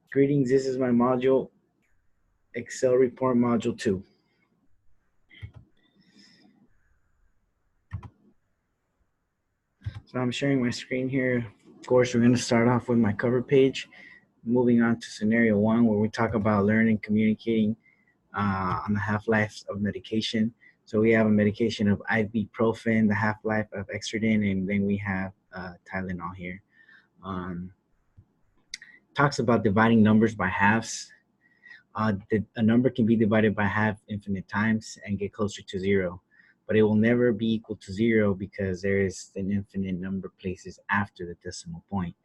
Greetings, this is my module, Excel Report Module 2. So I'm sharing my screen here. Of course, we're going to start off with my cover page, moving on to scenario 1, where we talk about learning, communicating on the half-life of medication. So we have a medication of ibuprofen, the half-life of Extradin, and then we have Tylenol here. Talks about dividing numbers by halves. A number can be divided by half infinite times and get closer to 0, but it will never be equal to 0 because there is an infinite number of places after the decimal point.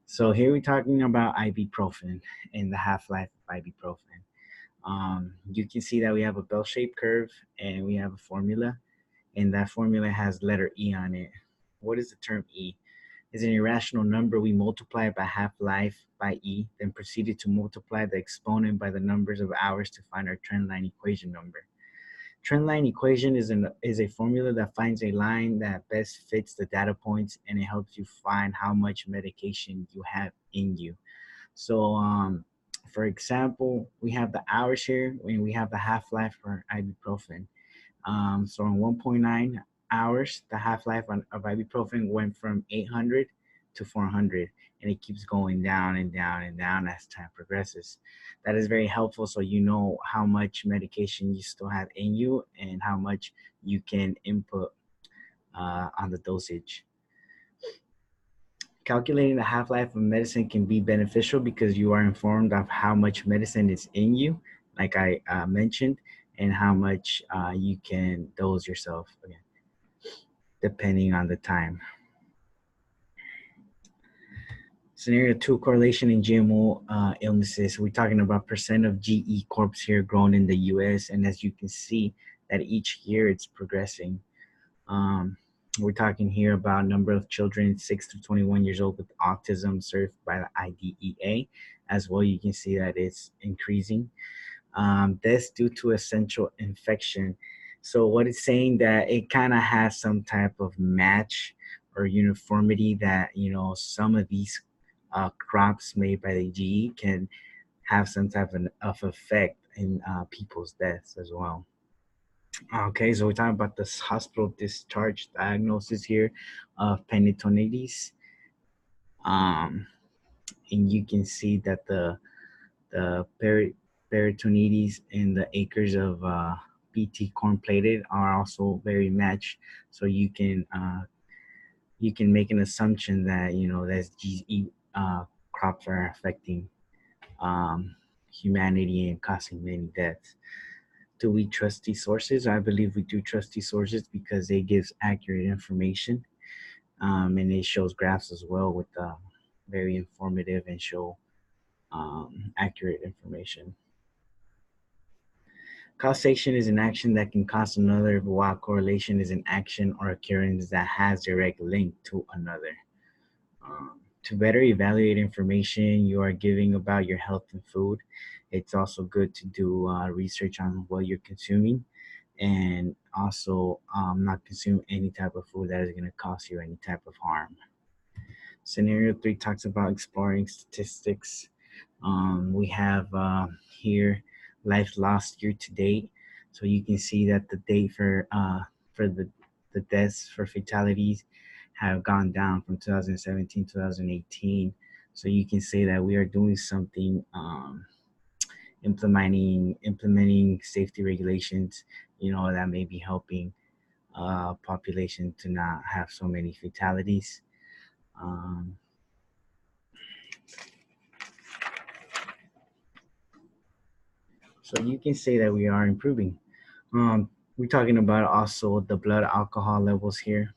So here we're talking about ibuprofen and the half-life of ibuprofen. You can see that we have a bell-shaped curve and we have a formula, and that formula has letter E on it. What is the term E? Is an irrational number. We multiply it by half-life by E, then proceeded to multiply the exponent by the numbers of hours to find our trendline equation number. Trendline equation is a formula that finds a line that best fits the data points, and it helps you find how much medication you have in you. So for example, we have the hours here and we have the half-life for ibuprofen. So in 1.9 hours, the half-life of ibuprofen went from 800 to 400, and it keeps going down and down and down as time progresses. That is very helpful, so you know how much medication you still have in you and how much you can input on the dosage. Calculating the half-life of medicine can be beneficial because you are informed of how much medicine is in you, like I mentioned, and how much you can dose yourself again, depending on the time. Scenario 2, correlation in GMO illnesses. We're talking about percent of GE Corps here grown in the US, and as you can see that each year it's progressing. We're talking here about number of children 6 to 21 years old with autism served by the IDEA. As well, you can see that it's increasing. Deaths due to essential infection. So what it's saying that it kind of has some type of match or uniformity that, you know, some of these crops made by the GE can have some type of effect in people's deaths as well. Okay, so we're talking about this hospital discharge diagnosis here of peritonitis. And you can see that the peritonitis and the acres of BT corn plated are also very matched. So you can make an assumption that, you know, that GE crops are affecting humanity and causing many deaths. Do we trust these sources? I believe we do trust these sources because they give accurate information, and it shows graphs as well with very informative and show accurate information. Causation is an action that can cause another, while correlation is an action or occurrence that has direct link to another. To better evaluate information you are giving about your health and food, it's also good to do research on what you're consuming, and also not consume any type of food that is going to cause you any type of harm. Scenario 3 talks about exploring statistics. We have here life lost year to date. So you can see that the date for the deaths for fatalities have gone down from 2017 to 2018. So you can say that we are doing something, implementing safety regulations, you know, that may be helping population to not have so many fatalities. So you can say that we are improving. We're talking about also the blood alcohol levels here.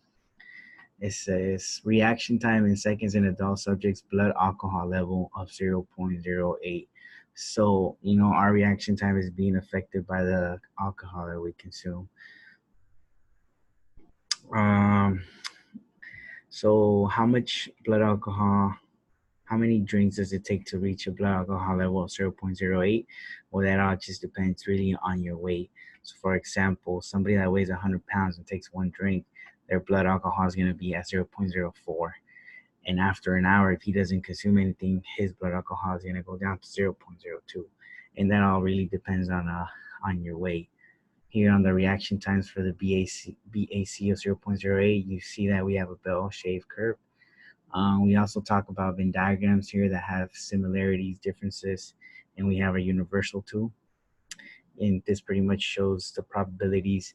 It says reaction time in seconds in adult subjects, blood alcohol level of 0.08. So, you know, our reaction time is being affected by the alcohol that we consume. So how much blood alcohol, how many drinks does it take to reach a blood alcohol level of 0.08? Well, that all just depends really on your weight. So for example, somebody that weighs 100 pounds and takes one drink, their blood alcohol is going to be at 0.04. And after an hour, if he doesn't consume anything, his blood alcohol is going to go down to 0.02. And that all really depends on your weight. Here on the reaction times for the BAC of 0.08, you see that we have a bell-shaped curve. We also talk about Venn diagrams here that have similarities, differences, and we have a universal tool. And this pretty much shows the probabilities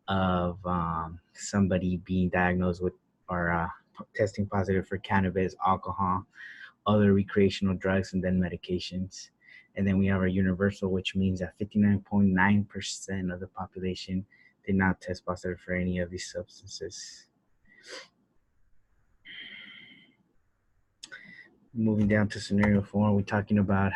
of somebody being diagnosed with or testing positive for cannabis, alcohol, other recreational drugs, and then medications. And then we have our universal, which means that 59.9% of the population did not test positive for any of these substances. Moving down to scenario 4, we're talking about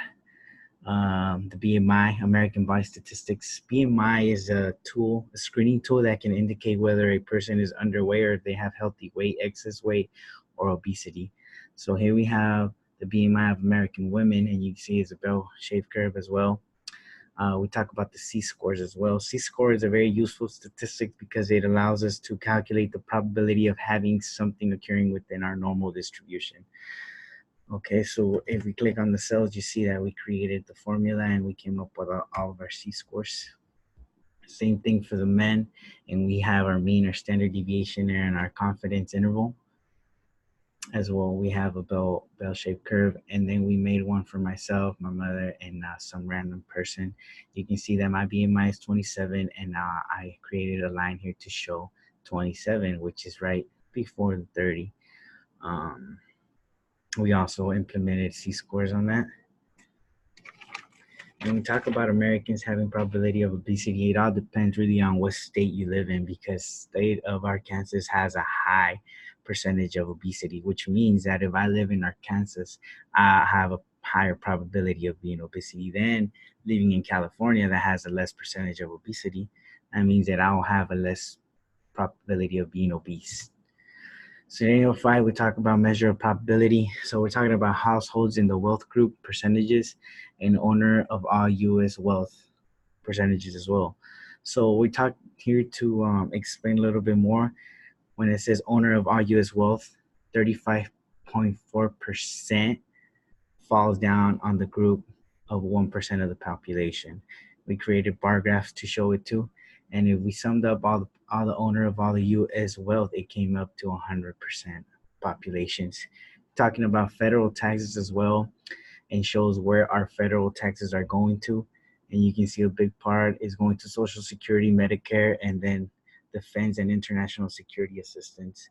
the BMI, American Body Statistics. BMI is a tool, a screening tool that can indicate whether a person is underweight or if they have healthy weight, excess weight, or obesity. So here we have the BMI of American women, and you can see it's a bell-shaped curve as well. We talk about the C-scores as well. C-score is a very useful statistic because it allows us to calculate the probability of having something occurring within our normal distribution. Okay, so if we click on the cells, you see that we created the formula and we came up with all of our C-scores. Same thing for the men, and we have our mean or standard deviation there and our confidence interval. As well, we have a bell-shaped curve, and then we made one for myself, my mother, and some random person. You can see that my BMI is 27, and I created a line here to show 27, which is right before the 30. We also implemented C-scores on that. When we talk about Americans having probability of obesity, it all depends really on what state you live in, because state of Arkansas has a high percentage of obesity, which means that if I live in Arkansas, I have a higher probability of being obesity than living in California that has a less percentage of obesity. That means that I'll have a less probability of being obese. Scenario 5, we talk about measure of probability. So we're talking about households in the wealth group percentages and owner of all U.S. wealth percentages as well. So we talk here to explain a little bit more. When it says owner of all U.S. wealth, 35.4% falls down on the group of 1% of the population. We created bar graphs to show it too. And if we summed up all the owner of all the U.S. wealth, it came up to 100% populations. Talking about federal taxes as well, and shows where our federal taxes are going to. And you can see a big part is going to Social Security, Medicare, and then defense and international security assistance.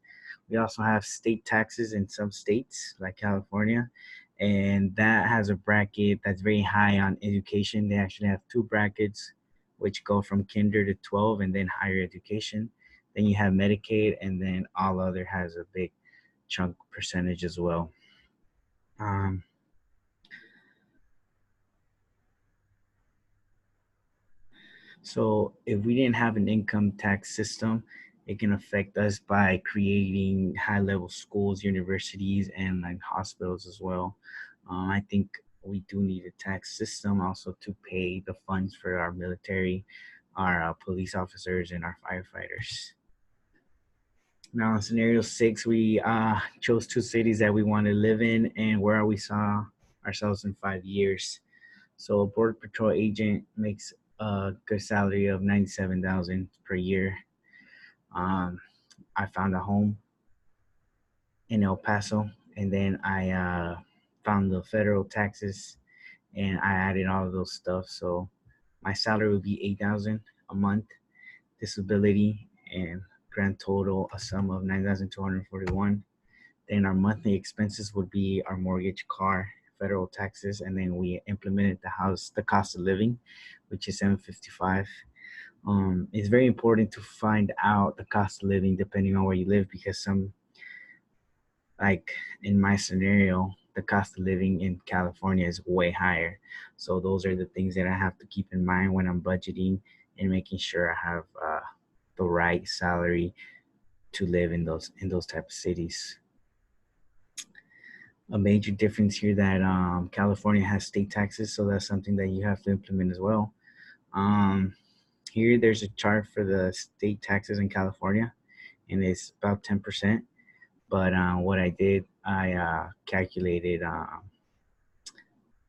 We also have state taxes in some states like California, and that has a bracket that's very high on education. They actually have 2 brackets, which go from kinder to 12 and then higher education. Then you have Medicaid, and then all other has a big chunk percentage as well. So if we didn't have an income tax system, it can affect us by creating high-level schools, universities, and like hospitals as well. I think we do need a tax system also to pay the funds for our military, our police officers, and our firefighters. Now in scenario 6, we chose 2 cities that we want to live in and where we saw ourselves in 5 years. So a Border Patrol agent makes a good salary of $97,000 per year. I found a home in El Paso, and then I found the federal taxes, and I added all of those stuff. So my salary would be $8,000 a month, disability, and grand total a sum of $9,241. Then our monthly expenses would be our mortgage, car, federal taxes, and then we implemented the cost of living, which is $755. It's very important to find out the cost of living depending on where you live, because like in my scenario, the cost of living in California is way higher. So those are the things that I have to keep in mind when I'm budgeting and making sure I have the right salary to live in those type of cities. A major difference here that California has state taxes, so that's something that you have to implement as well. Here there's a chart for the state taxes in California, and it's about 10%. But what I did I calculated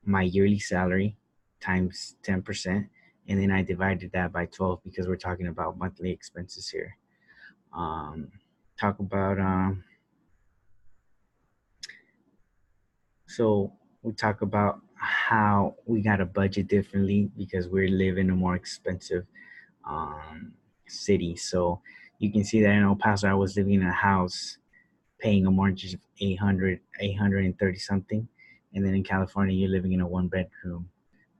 my yearly salary times 10%, and then I divided that by 12 because we're talking about monthly expenses here. Um, talk about so we talk about how we got to budget differently because we live in a more expensive um, city. So you can see that in El Paso, I was living in a house paying a mortgage of 830 something. And then in California, you're living in a one bedroom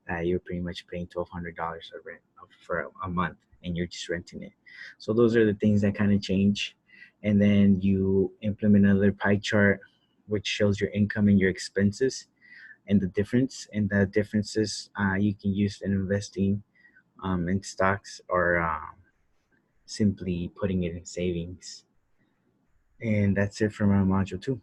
that you're pretty much paying $1,200 of rent for a month, and you're just renting it. So those are the things that kind of change. And then you implement another pie chart, which shows your income and your expenses and the difference. And the differences you can use in investing in stocks or simply putting it in savings. And that's it for my module 2.